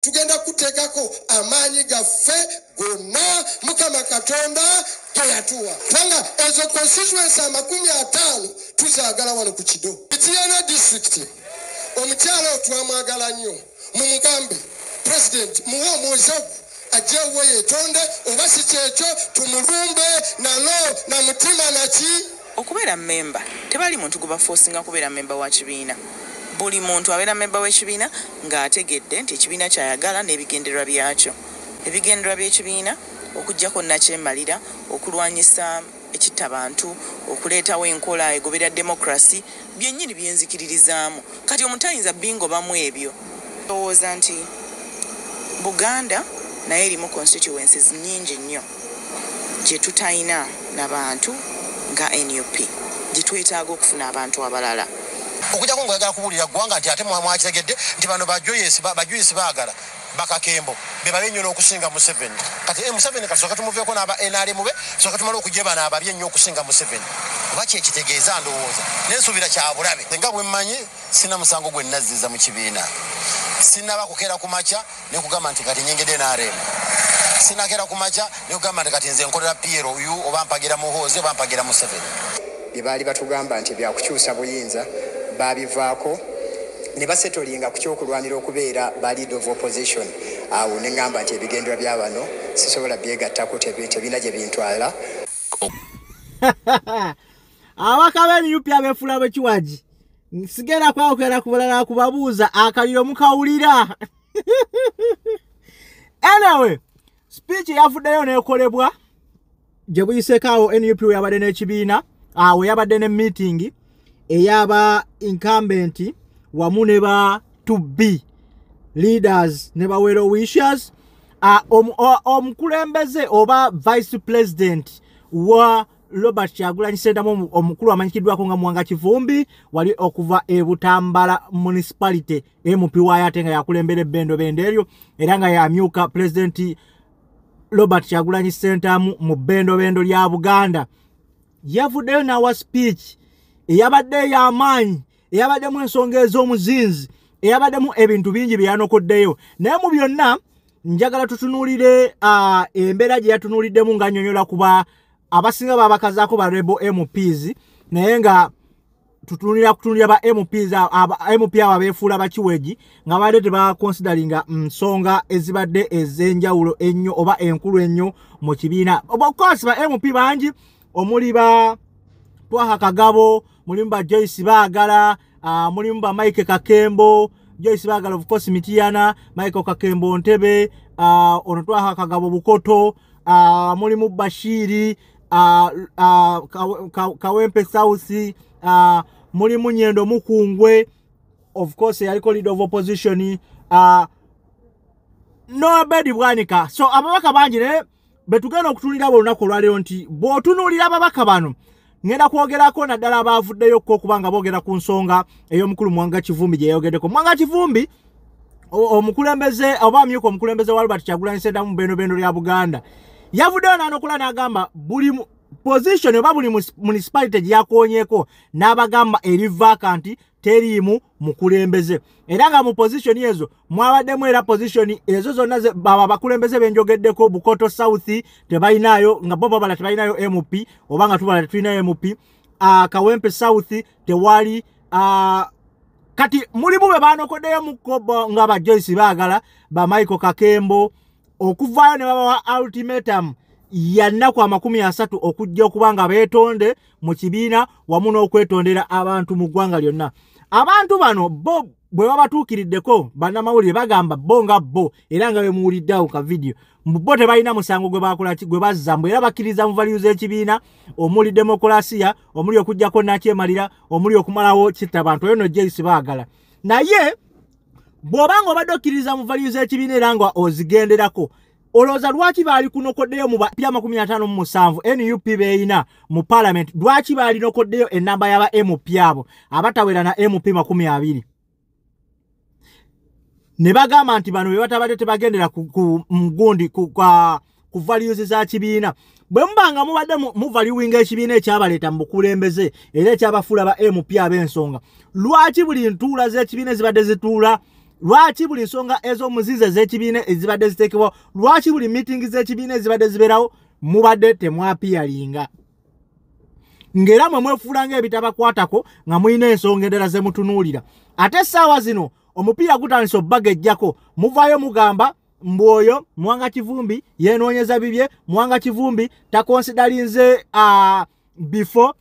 tugenda kuteekako amaanyi gaffe gonna Mukama Katonda ge yatuwa. Kubanga ezo constituency 50 tuzaagala wano ku Kido. Mityana district omukyala twamwagala nnyo mumugambe president muwe omwozi ajewe yetonde oba si kyekyo tumulumbe nalo na mutima naki. Okubeera memba tebali muntu gubaforcinga kubeera memba wa kibiina. Buli muntu abeera memba w'ekibiina ng'ategedde nti ekibiina kyayagala n'ebigendererwa byakyo. Ebigendererwa by'ekibiina okuggyako nakyemalira, okulwanyisa ekittabantu, okuleetawo enkola egoberera demokrasi, byennyini byenzikiririzaamu. Kati omutayinza bingobamu ebyo. Ndowooza nti Buganda naye erimu constituencies nnyingi nnyo gye tutayina n'abantu nga NUP gye twetaaga okufuna abantu abalala. Okujjako ng'oyagala kubuulira ggwanga nti ate mwakitegedde nti bano bajoyesi baagala bakakembo be babe nnyo n'okusinga Museveni. Kati Museveni kasooka tumuveeko n'aba NRM be sooka tumala okujebana ababye nnyo okusinga Museveni. Oba kyekitegeeza ndowooza n'ensuubira kya bulabe. Nga bwe mmanyi sina musango gwe nazziza mu kibiina. Sinaba kukeera ku makya ne kugamba nti kati nyingidde NRM. Sinakeera ku makya ne kugamba nti kati nze nkolera PLU oba mpagira Muhoozi oba mpagira Museveni. Bye baali batugamba nti byakukyusa buyinza babivaako ne basetolinga ku kyokulwanira okubeera ba leader of opposition. Awo ne ngamba nti ebigendera bya bano sisobola byegattako tebina gye bintwala. Abaka b'NUP abeefula bwekiwagi sigenda kwawukira ku balala kubabuuza akaliro mukawulira. Anyway, speech yafuddeyo n'ekolebwa gye buyiseekaawo NUP we yabadde n'ekibiina we yabadde ne meeting eyaba incumbent wamu ne ba to be leaders ne ba well wishers omukulembeze oba vice president wa Robert Kyagulanyi Ssentamu omukulu amanyikiddwako nga Mwanga Kivumbi wali okuva e Butambala municipality MP wayo ate nga yakulembera ebbendo bende eryo era nga yamyuka president Robert Kyagulanyi Ssentamu mu bendo lya Buganda. Yavuddeyo n'awa speech eyabadde y'amaanyi, eyabaddemu ensonga ez'omuzinzi, eyabaddemu ebintu bingi bye yanokoddeyo. Naye mu byonna njagala tutunuulire embeera gye yatunuuliddemu ng'annyonnyola kuba abasinga babakazaako ba Rebel MPs, naye nga kutunulira ba MPs MP abo abeefuula bakiwegi nga badde tebakonsideringa nsonga ezibadde ez'enjawulo ennyo oba enkulu ennyo mu kibiina. Of course ba MP bangi omuli ba Twaha Kagabo, mulimu ba Joyce Baagala, mulimu ba Mike Kakembo, Joyce Baagala of course Mityana, Mike Kakembo Ntebe, ono Twaha Kagabo Bukoto, mulimu Bashiri, Kawempe South, mulimu Nyendo Mukungwe, of course yaliko leader of opposition, Nobedi Bwanika. So ababaka bangi ne betugenda okutunulira olunaku olwaleero nti bw'otunuulira ababaka bano ngenda kwogerako naddala abaavuddeyo kubanga boogera ku nsonga ey'omukulu Mwanga Kivumbi gye yayogeddeko. Mwanga Kivumbi omukulembeze oba amyuka omukulembeze wa Robert Kyagulanyi Ssentamu mu bendo lya Buganda yavuddeyo n'anokola n'agamba buli position oba buli municipality gye yakoonyeeko n'abagamba eri vacant teriimu mukulembeze. Era nga mu position ezo mwabaddemu era position ezo zonna bakulembeze benjogeddeko. Bukoto South tebalinayo nga bo babala tebalinayo MP oba nga tubala tetulinayo MP. Kawempe South tewali. Kati mulimu be banokoddeyo mukobo nga ba Joyce Baagala ba Michael Kakembo okuvaayo ne babawa ultimatum ya nnaku 30 okujja okubanga beetonde mu kibiina wamu n'okwetondera abantu mu ggwanga lyonna. Abantu bano bo bwe babatuukiriddeko bannamawulire bagamba bo nga bo era nga bemuwuliddeawo ka video bo tebalina musango gwe bazzambu era bakkiriza mu values z'ekibiina omuli demokrasiya omuli okuggyako nakyemalira omuli okumalawo kittabantu eyo no Joyce Baagala. Naye bw'obanga obadde okkiriza mu values z'ekibiina era nga ozigenderako olowooza lwaki baali kunokoddeyo mu bapya 57 NUP beeyina mu parliament lwaki baali nokoddeyo ennamba y'aba MP abo abatawera na MP 20 ne bagamba nti bano be batabadde tebagendera ku mgundi ku values za kibiina. Bwe mubanga mubadde mu valuing ekibiina ekyabaleeta mu bukulembeze era ekyabafuula ba MP ab'ensonga lwaki buli ntuula z'ekibiina zibadde zituula lwaki buli nsonga ez'omuzizi ez'ekibiina ezibadde ziteekebwa lwaki buli meeting z'ekibiina ezibadde zibeerawo mubadde temwapiyalinga ng'era mwe mwefuula ng'ebitabakwatako nga mulina ensonga endala ze mutunuulira ate essaawa zino omupiira gutandise obbagejjako muvaayo mugamba mbwoyo Mwanga Kivumbi yeenoonyeza bibye Mwanga Kivumbi takonsidalinze before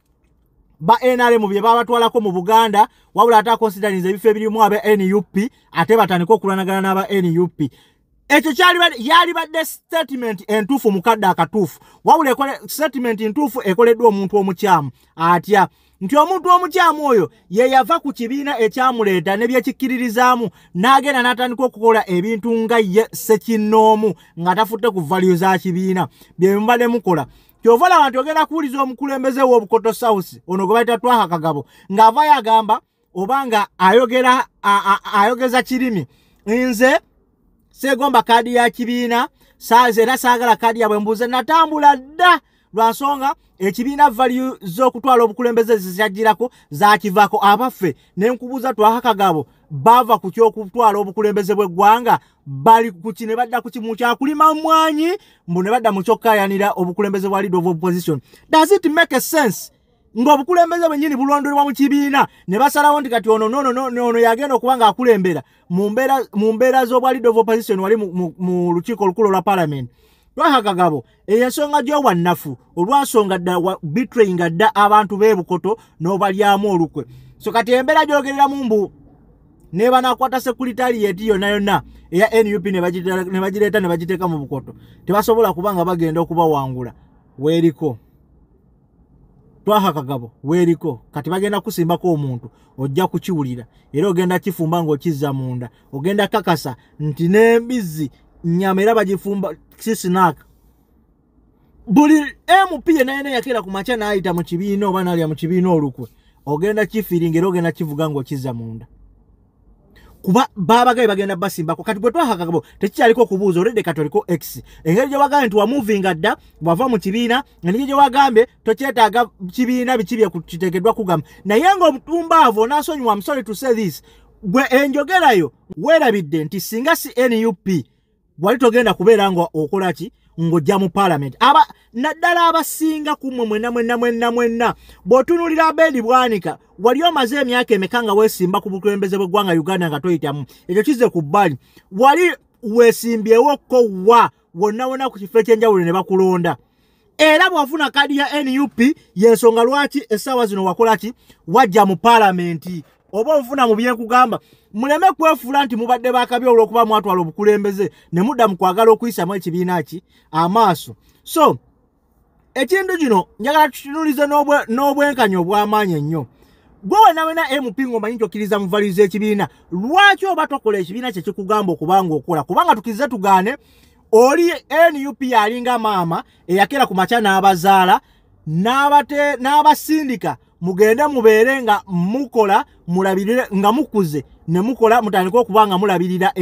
ba NRM bye babatwalako mu Buganda wabula atakonsidalinze ebifo ebirimu abe NUP ate batandika okulanagana n'aba NUP ekyo yali badde statement entuufu mukadde akatuufu wabula statement entuufu ekoleddwa omuntu omukyamu atya nti omuntu omukyamu oyo ye yava ku kibiina ekyamuleeta ne byekikkiririzaamu n'agenda n'atandika okukola ebintu nga ye ssekinnoomu nga tafutte ku value za kibiina bye mubadde mukola kyova olaba nti ogenda kuwuliza omukulembeze w'obukoto south ono gwe bayita Twaha Kagabo ng'avayo agamba oba nga ayogeza kirimi nze seegomba kaadi ya kibiina era saagala kaadi yabwe mbuuze natambula dda lwa nsonga ekibiina value z'okutwala obukulembeze zikyajjirako zakivaako abaffe ne nkubuuza Twaha Kagabo bava ku ky'okutwala obukulembeze bw'eggwanga bali ku ki ne badda ku kimu kyakulima mwanyi mbu ne badda mu kyokkayanira obukulembeze bwa leader of opposition. Does it make a sense ng'obukulembeze bwennyini bulondolebwa mu kibiina ne basalawo nti kati ono yagenda okuba ng'akulembera mu mbeera z'obwa leader of opposition wali mu lukiiko olukulu olwa parliament. Twaha Kagabo ey'ensonga gy'obwannafu olwansonga dda betrayinga dda abantu b'ebukoto n'obalyamu olukwe so kati embeera gyogereramu mbu ne banakwata secretariat yonna eya NUP ne bagireeta ne bagiteeka mu bukoto tebasobola kuba nga bagenda okubawangula weeriko Twaha Kagabo weeriko kati bagenda kusimbako omuntu ojja kukiwulira era ogenda kifumba ng'okizza munda ogenda kakasa nti n'embizzi nnyama era bagifumba sisinaka buli MP yenayina yakera ku makya n'ayita mu kibiina oba n'alya mu kibiina olukwe ogenda kifiringa era ogenda kivuga ng'okizza munda kuba babagaye bagenda basimbako kati bwe Twaha Kagabo tekikyaliko okubuuza olwedde katoliko X engeri gye wagambye nti wamuvinga dda bwava mu kibiina engeri gye wagambye tokyetaaga kibiina biki bye kiteekeddwa kugamba naye ng'obutumbaavu onaasonyiwa I'm sorry to say this gwe enjogerayo weerabidde nti singa si NUP wali togenda kubeera nga okola ki ng'ojja mu parliament naddala abasinga kumwe mwenna bw'otunuulira Abedi Bwanika wali omaze emyaka emeka nga weesimba ku bukulembeze bw'eggwanga Uganda nga toyitamu ekyo kize ku bbali wali weesimbyewo wonna ku kifo ekyenjawulo ne bakulonda era bw'afuna kaadi ya NUP y'ensonga lwaki essaawa zino wakola ki wajja mu parliament oba onfuna mu byenkugamba muleme kwefuula nti mubadde bakabi olw'okuba mwatwala obukulembeze ne mudda mu kwagala okuyisamu ekibiina ki amaaso so ekintu kino njagala tukinuulize n'obwenkanya obw'amaanyi ennyo gwe wena MP ng'omanyi nti okkiriza mu value z'ekibiina lwaki oba tokola ekibiina kye kikugamba okuba ng'okola kubanga tukirize tugaane oli NUP yalinga maama eyakera ku makya n'abazaala n'abasindika mugende mubeere nga mukola mulabirire nga mukuze ne mukola mutandika okuba nga mulabirira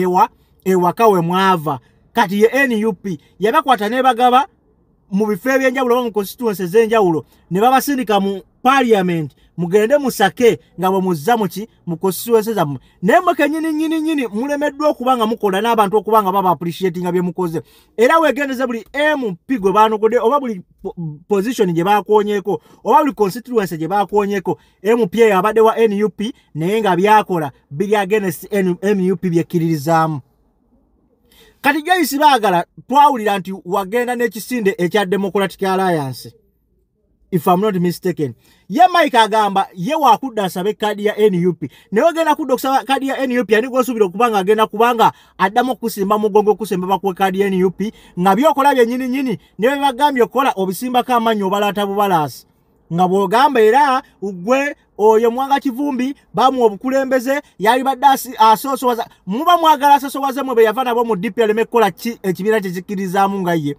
ewaka we mwava kati ye NUP yabakwata ne bagaba mu bifo ebyenjawulo oba mu constituency ez'enjawulo ne babasindika mu parliament mugende musake nga bwe muzza mu constituency zammwe naye mwe kennyini mulemeddwa okuba nga mukola n'abantu okuba nga baba appreciatinga bye mukoze era weegendeze buli MP gwe baanokodde oba buli position gye baakoonyeeko oba buli constituency gye baakoonyeeko MP eyo abadde wa NUP naye nga byakola biri against NUP byekkiririzaamu kati Joyce baagala twawulira nti wagenda n'ekisinde ekya Democratic Alliance if I'm not mistaken ye Mike agamba ye wakudda asabe kadi ya NUP naye ogenda kudda okusaba kadi ya NUP ani gwosuubira okubanga agenda kubanga addamu okusimba mugongo okusemba bakuwe kadi ya NUP nga byokola byennyini ne bwe bagambye okukola obisimbako amaanyi obalaata bubalaasi nga bw'ogamba era gwe oyo Mwanga Kivumbi bamuwa obukulembeze yali badde asoosowaza muba mwagala asoosowaze mwe be yava nabo mu DP aleme kukola ki ekibiina kye kikkirizaamu nga ye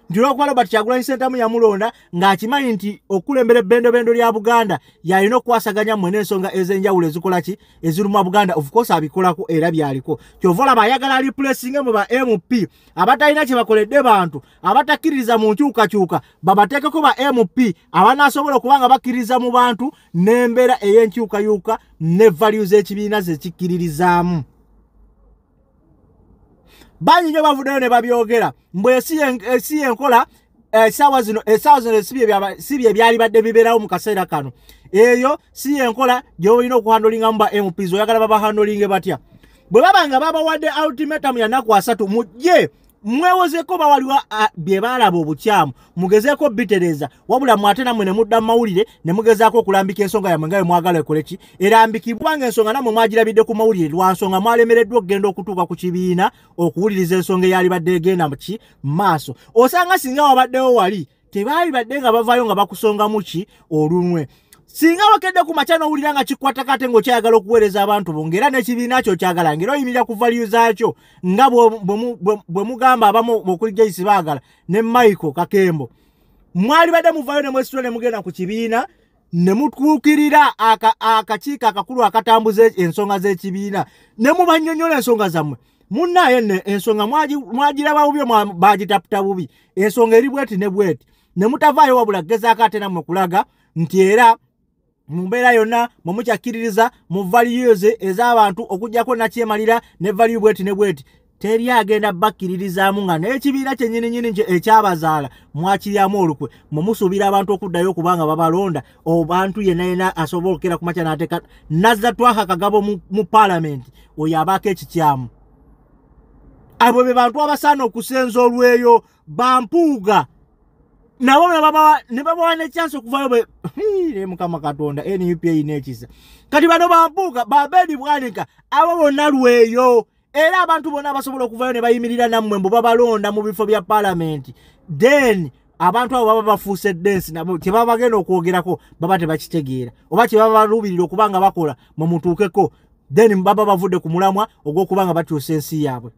nti olw'okuba Robert Kyagulanyi Ssentamu yamulonda ng'akimanyi nti okulembera ebbendobendo lya Buganda yalina okwasaganya mmwe n'ensonga ez'enjawulo ezikola ki eziruma Buganda of course abikolako era byaliko kyova olaba ayagala alipulesinge mu ba MP abatalina kye bakoledde bantu abatakkiririza mu nkyukakyuka babateekeko ba MP abanaasobola okuba nga bakkiririza mu bantu n'embeera ey'enkyukayuka ne value z'ekibiina ze kikkiririzaamu banyi nyo bavuddeyo ne babyogera mbwe si enkola essaawa zino sibye byali badde bibeerawo mu kaseera kano eyo si enkola gy'olina okuhandolingamu ba MPs oyagala babahandolinge batya bwe babanga babawadde ultimatum ya nnaku 3 mujje mwewozeko bawaliwa bye balaba obukyamu mugezeeko bitereza wabula mwate namwe ne mudda mawulire ne mugezaako okulambika ensonga yammwe nga bwe mwagala ekoleki erambikibwanga ensonga namwe mwagirabidde ku mawulire lwa nsonga mwalemereddwa okugenda okutuuka ku kibiina okuwuliriza ensonga eyali badde egenda muki maaso osanga singa wabaddewo wali tebaali badde nga bavaayo nga bakusongamu ki olunwe singa wakedde ku makya n'owulira nga kikwatakate ng'okyayagala okuweereza abantu bo ng'era n'ekibiina kyo kyagala ng'era oyimirira ku value zaakyo nga bwe mugamba abamu okuli Joyce Baagala ne Michael Kakembo mwali badde muvaayo ne mwesitula ne mugenda ku kibiina ne mutuukirira akakiiko akakulu akatambuza ensonga z'ekibiina ne mubannyonnyola ensonga zammwe munnaaye ensonga mwagiraba bubi bagitaputa bubi ensonga eri bweti ne bweti ne mutavaayo wabula gezaako ate nammwe kulaga nti era mu mbeera yonna mwe mukyakkiririza mu values ez'abantu okuggyako nakyemalira ne value bweti ne bweti teri agenda bakkiririzaamu nga n'ekibiina kyennyininyini ekyabazaala mwakiryamu olukwe mwe musuubira abantu okuddayo okubanga babalonda obantu yenna asobola okukera ku makya n'ateeka nazza twaka kagabo mu paalamenti oyo abaako ekikyamu abo be bantu abasaana okusenza olweyo bampuuga nabo ne babawa ne chance okuvayo bwe mukama Katonda NUP eyina ekisa kati bano bampuuga babedi bwanika abo bonna lweyo era abantu bonna basobola okuvayo ne bayimirira nammwe mbu babalonda mu bifo bya paalamenti then abantu abo baba bafuuse densi nabo kyebaba bagenda okwogerako baba tebakitegeera oba kyebaba baluubirira okubanga bakola mwe mutuukeko then baba bavudde ku mulamwa ogw'okubanga bakyusa ensi yaabwe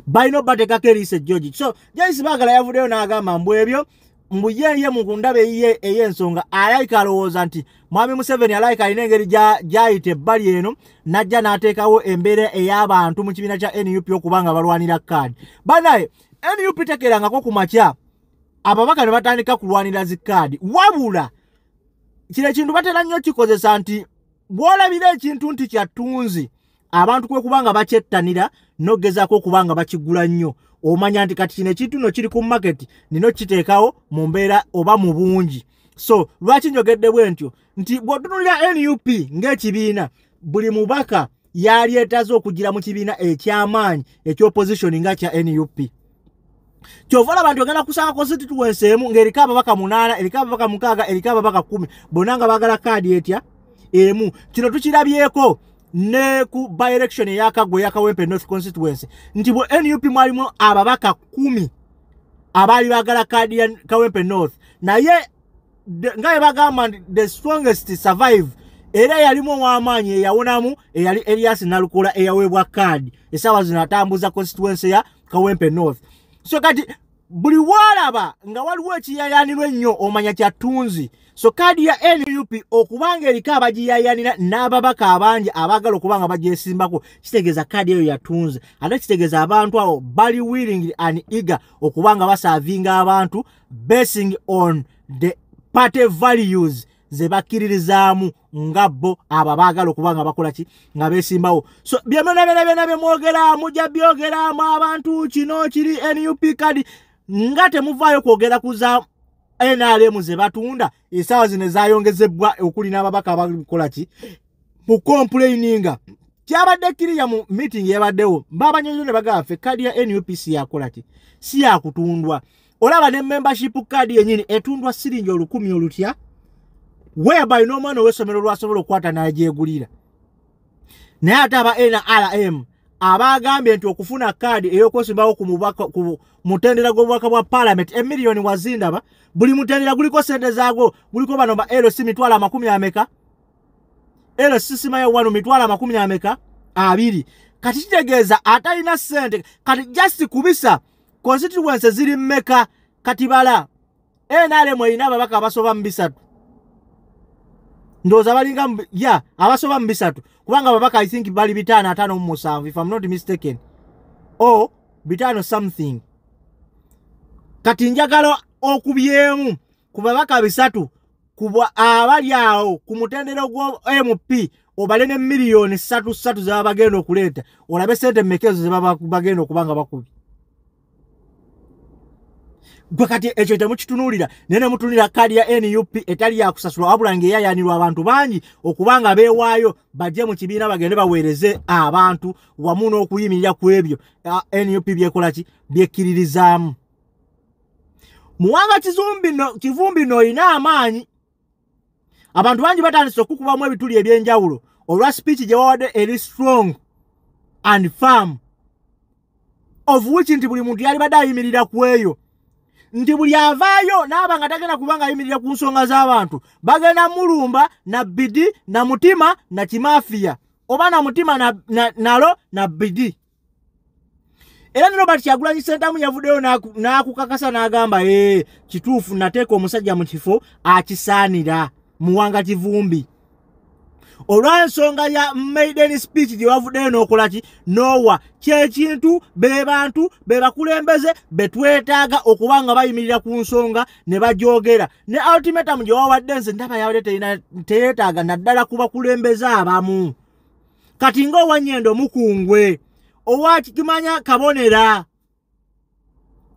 balina obateekako eriise George so Joyce Baagala yavuddeyo n'agamba mbu ebyo mbu ye mu ndaba ey'ensonga alayika alowooza nti Mwami Museveni alayika alina engeri gy'ayita ebbali eno n'ajja n'ateekawo embeera ey'abantu mu kibiina kya NUP okubanga balwanira kaadi banaye NUP tekerangako ku makya ababaka ne batandika kulwanira zi kaadi wabula kino ekintu batera nnyo kikozesa nti bw'olabira ekintu nti kyattunzi abantu kwe kubanga bakyettanira nogezaako okubanga bakigula nnyo omanya nti kati kino ekintu no kiri ku market nino kiteekawo mu mbeera oba mu bungi so lwaki njogedde bwe ntyo nti bw'otunulira NUP ng'ekibiina buli mubaka yali etaze okugira mu kibiina eky'amaanyi eky'opposition nga kya NUP kyova abantu bagenda kusanga constituency emu ng'eriko ababaka 8 eriko ababaka 6 eriko ababaka 10 bonna nga baagala kaadi etya emu kino tukirabyeko ne ku by election yakagwe yakawempe North constituency nti bwe NUP mwalimu ababaka 10 abali bagala kaadi ya Kawempe North naye ngaye bagamba the strongest survive era yalimu w'amaanyi eyawonamu eyali Elias Nalukula eyaweebwa kaadi esaawa zino atambuza constituency ya Kawempe North so kati buli walaba nga waliwo ekiyayanirwa ennyo omanya kyattunzi so kaadi ya NUP okubanga eriko abagiyayanira n'ababaka abangi abagala okubanga bagyesimbako kitegeeza kaadi eyo yatunze ate kitegeeza abantu abo bali willing and eager okubanga basaavinga abantu basing on the party values ze bakkiririzaamu nga bo abo baagala okubanga bakola ki nga beesimbawo so byonna bemwogera mujja byogeraamu abantu kino kiri NUP kaadi nga temuvaayo kwogera kuza NRM ze batunda esaawa zino zayongezebwa okuli n'ababaka abakola ki mu complaininga kyabadde kiriya mu meeting yabaddewo babanyonyo ne bagamba ffe kaadi ya NUP si yakola ki si yakutundwa olaba ne membership kaadi yennyini etundwa siringi 10 olutya whereby n'omwana ow'essomero lwasobola okukwata n'agyegulira naye ate aba NRM abagambye nti okufuna kaadi ey'okwesimbawo ku mutendera gw'obubaka bwa parliament emiliyoni wazindaba buli mutendera guliko sente zaagwo guliko bano ba LC mitwalo 10 ameka LC simayo wano mitwalo 10 ameka 2 kati kitegeeza atalina sente kati just kubisa constituency ziri mmeka kati bala NRM erina ababaka abasoba mu 3 ndoza balinga ya abasoba mu 3 kubanga babaka I think bali 5 mu 7 if I'm not mistaken or 5 something kati njagala okubyemu ku babaka 3 kubwa abali awo ku mutendera gwa MP obale ne miliyoni 3 za bagenda okuleta olabe sente mekezo ze bagenda okubanga bakubi Gwakati echo temukitunulira nene mutunulira kadi ya NUP etali ya kusasula abulange yayanirwa abantu bangi okubanga beewaayo bajje mu kibiina bagende baweereze abantu wamu n'okuyimirira ku ebyo NUP byekolaki byekkiririzaamu muwanga kivumbi no ina amaanyi abantu bangi batandise okukubamu ebituli ebyenjawulo olwa speech gye wawadde eri strong and firm of which nti buli muntu yali badde ayimirira ku eyo nti buli avaayo n'aba nga tagenda kubanga ayimirira ku nsonga z'abantu bagenda mulumba na bidi na mutima na kimafiya oba na mutima nalo na bidi era nino bati Kyagulanyi Ssentamu yavuddeyo n'akukakasa n'agamba kituufu nateeka omusajja mu kifo akisaanira muwanga kivumbi olw'ensonga ya maiden speech gye wavuddeyo n'okolaki nowa kyekintu be bantu be bakulembeze betwetaaga okubanga bayimirira ku nsonga ne bajogera ne ultimatum gye wawadde nze ndaba yawade teyeetaaga naddala ku bakulembeze abamu kati ng'owanyendo mukungwe owa kimanya kabonera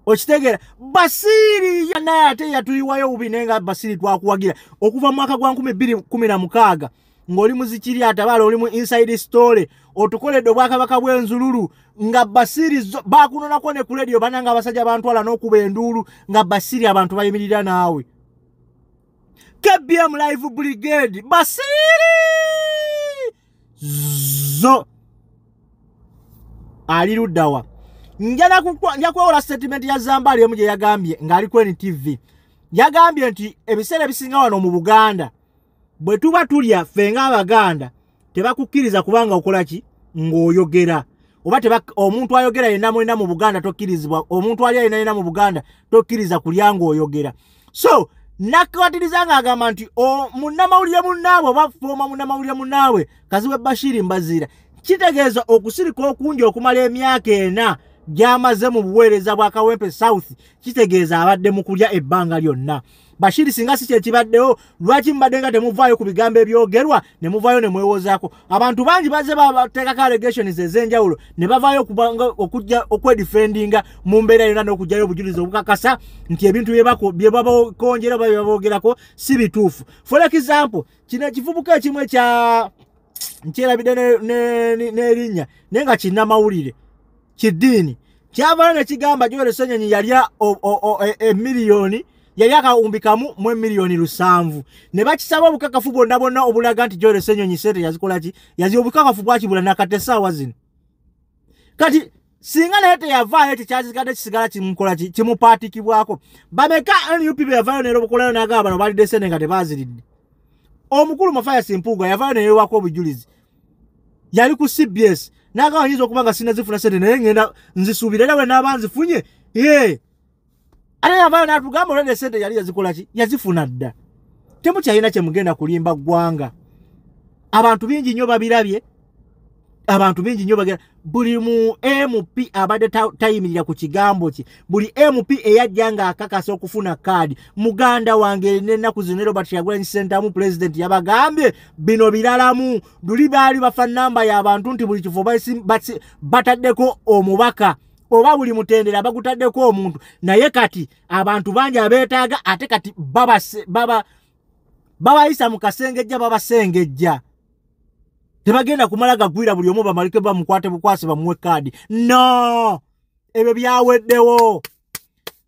okitegera Basiri naye ate yatuyiwayo bubi nenga Basiri twakuwagira okuva mu mwaka gwa 2016 ng'oli muzikiri atabala oli mu inside story otukoledde obwakabaka bw'enzululu nga Basiri bakunonako ne ku radio bananga abasajja bantwala n'okuba enduulu nga Basiri abantu bayimirira naawe KBM Live Brigade Basiri zo ali luddawa nja kwewola statement ya Zambali emu gye yagambye ng'ali ku NTV yagambye nti ebiseera ebisinga wano mu Buganda bwe tuba tulya ffe ng'Abaganda tebakukkiriza kubanga okolaki ng'oyogera oba omuntu ayogera yenna mwena mu Buganda tokkirizibwa omuntu ali yenna mu Buganda tokkiriza kulya ng'oyogera so nakwatiriza ng'agamba nti munnamawulire munnaabwe oba fooma munnamawulire munnaabwe Kaziwe Bashiri Mbazira kitegeeza okusirika okungi okumala emyaka 4 gy'amaze mu buweereza bwa Kawempe South kitegeeza abadde mu kulya ebbanga lyonna Bashiri singa si kyekibaddewo lwaki mbadde nga temuvaayo ku bigambo ebyogerwa ne muvaayo ne mwewozaako abantu bangi bazze bateekako allegations ez'enjawulo ne bavaayo okujja okwedifendinga mu mbeera yonna n'okujjayo obujulizi obukakasa nti ebintu bye babakonjera oba bye baboogerako si bituufu for example kino ekivubuka ekimu ekya nkyerabidde n'erinnya naye nga kinnamawulire kiddiini kyavaayo ne kigamba Joel Ssenyonyi yalya emiliyoni yali akawumbi kamu mu miliyoni 7 ne bakisaba obukakafu bonna obulaga nti Joel Ssenyonyi sente yazikolaki yazi obukakafu bwakibula nakatesaawa zino kati singa naye teyavaayo tekyazikadde kisigala kimukolaki kimupaatikibwako bameka NUP be yavaayo neero obukolayo n'agamba bano balidde sente nga tebaziridde omukulu Mafaya Simpuga yavaayo neyeewako obujulizi yali ku CBS n'agamba nyinza okuba nga sinazifuna sente naye ngenda nzisuubira era bwe naaba nzifunye ate yavaayo n'atugamba olwedde sente yali yazikolaki yazifuna dda temukyalina kye mugenda kulimba ggwanga abantu bingi nnyo babirabye abantu bingi nnyo bagenda buli mu MP abadde tayimirira ku kigambo kye buli MP eyajja ng'akakasa okufuna kaadi muganda wange n'ennaku zino Robert Kyagulanyi Ssentamu president yabagambye bino biralamu luli baali bafa nnamba y'abantu nti buli kifo bataddeko omubaka oba buli mutendera bagutaddeko omuntu naye kati abantu bangi abeetaaga ate kati babayisa mu kasengejja babasengejja tebagenda kumala gagwira buli omu bamalike bamukwate bukwasi bamuwe kaadi no ebyo byaweddewo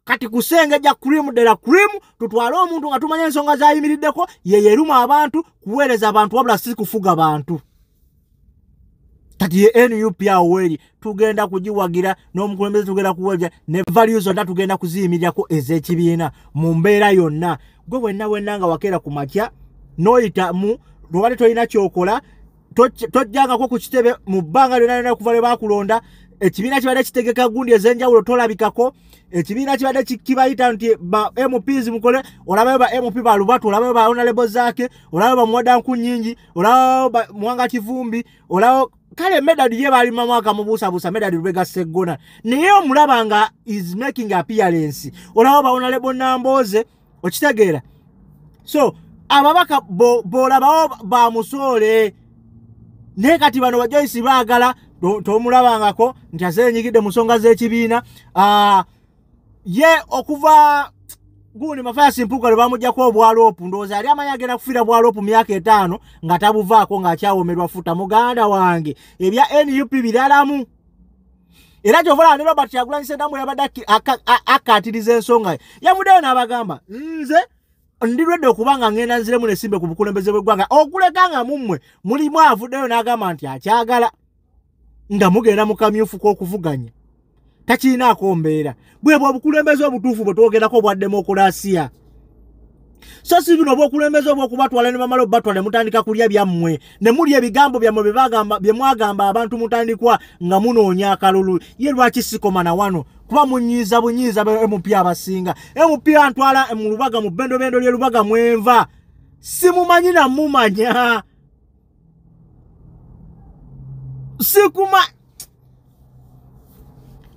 kati kusengejja cream dera cream tutwale omuntu nga tumanya ensonga zayimiriddeko yeyeruma abantu kuweereza abantu wabula si kufuga abantu kati ye NUP aweri tugenda kugiwagira n'omukulembeze tugenda kuweja ne values zonna tugenda kuziyimirirako ez'ekibiina mu mbeera yonna gwe wenna nga wakeera ku makya noyita mu lwali tolina kyokola tojjangako ku kitebe mu bbanga lyonna kuva lwe baakulonda ekibiina kibadde kitegeka gundi ez'enjawulo tolabikako ekibiina kibadde kibayita nti ba MPs mukole olabayo ba MP ba Lubatu olabayo ba Honorable Zaake olabayo ba Mwadanku Nyingi olabayo ba Mwanga Kivumbi olabayo kale medali ye bali mamwaka mubuusabuusa medali Lubega Sseggona naye omulaba nga is making appearance olabayo ba Honorable Namboze okitegeera so ababaka bolabawo bamusole ne kati bano bajoyisi baagala tomulabangako nti azenyigidde mu nsonga z'ekibiina ye okuva guni mafaya simpuka lwe bamuggyako obwalopu ndowooza yali amanyi agenda kufiira bwalopu myaka 5 nga tabuvaako ng'akyawomerwa futa muganda wange ebya NUP biralamu era kyovola ne Robert Kyagulanyi Ssentamu yabadde akkaatiriza ensonga ye yavuddeyo n'abagamba nze ndirwedde okubanga ngenda nziremu n'essimbe ku bukulembeze bw'eggwanga okuleka nga mummwe mulimu avuddeyo n'agamba nti akyagala nga mugenda mu kamyufu k'okuvuganya takirinaako mbeera bwebwe obukulembeze obutuufu bwe twogerako obwa demokulasiya so si bino obwokulembeze obwokubatwala ne bamala obubatwala ne mutandika kulya byammwe ne mulya ebigambo byammwe bye mwagamba abantu mutandikwa nga munoonya akalulu ye lwaki sikoma na wano kuba munyiiza bunyiiza MP abasinga MP antwala mu lubaga mu bendobendo lye lubaga mwenva simumanyi na mumanya sikuma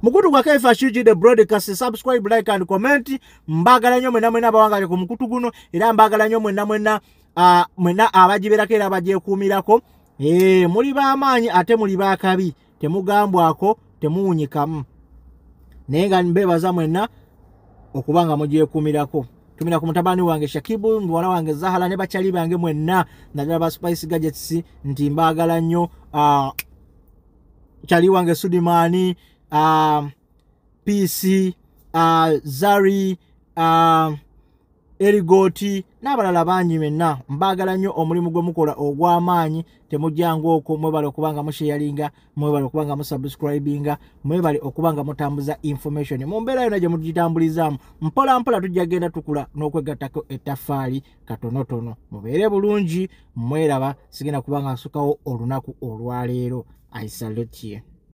mukutu gwa Kaifa Shiji the broadcast subscribe like and comment mbagala nnyo mwena abawangale ku mukutu guno era mbagala nnyo mwena abagiberako era abagyekuumirako muli b'amaanyi ate muli b'akabi temugambwako temuwunyikamu naye nga mbebaza mwena okubanga mugyekuumirako tumira ku mutabani wange Shakibu muwala wange Zahara ne bakyali bange mwena naddala ba Spice Gadgets nti mbagala nnyo kyali wange Sudimani PC Zari Erigoti n'abalala bangi menna mbagala nnyo omulimu gwe mukola ogw'amaanyi temujjangu okwo mwebale okubanga musharinga mwebale okubanga musubscribinga mwebale okubanga mutambuza information mu mbeera yonna gye mugitambulizaamu mpola mpola tujja genda tukula n'okwegattako ettaffaali katonotono mubeere bulungi mweraba sigenda kubanga asukawo olunaku olwaleero I salute you.